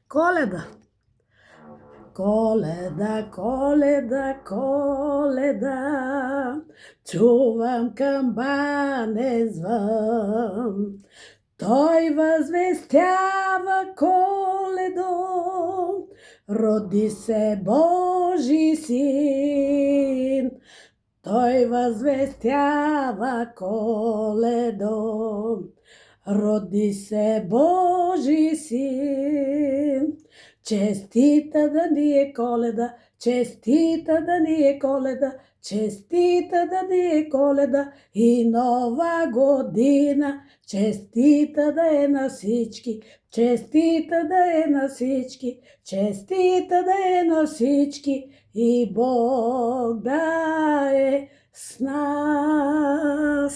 Коледа. Коледа, Коледа, Коледа, чувам камбане звън. Той възвестява Коледо, роди се Божи син. Той възвестява Коледо, роди се Божи син. Честита да ни е Коледа, честита да ни е Коледа, честита да ни е Коледа и Нова година. Честита да е на всички, честита да е на всички, честита да е на всички и Бог да е с нас.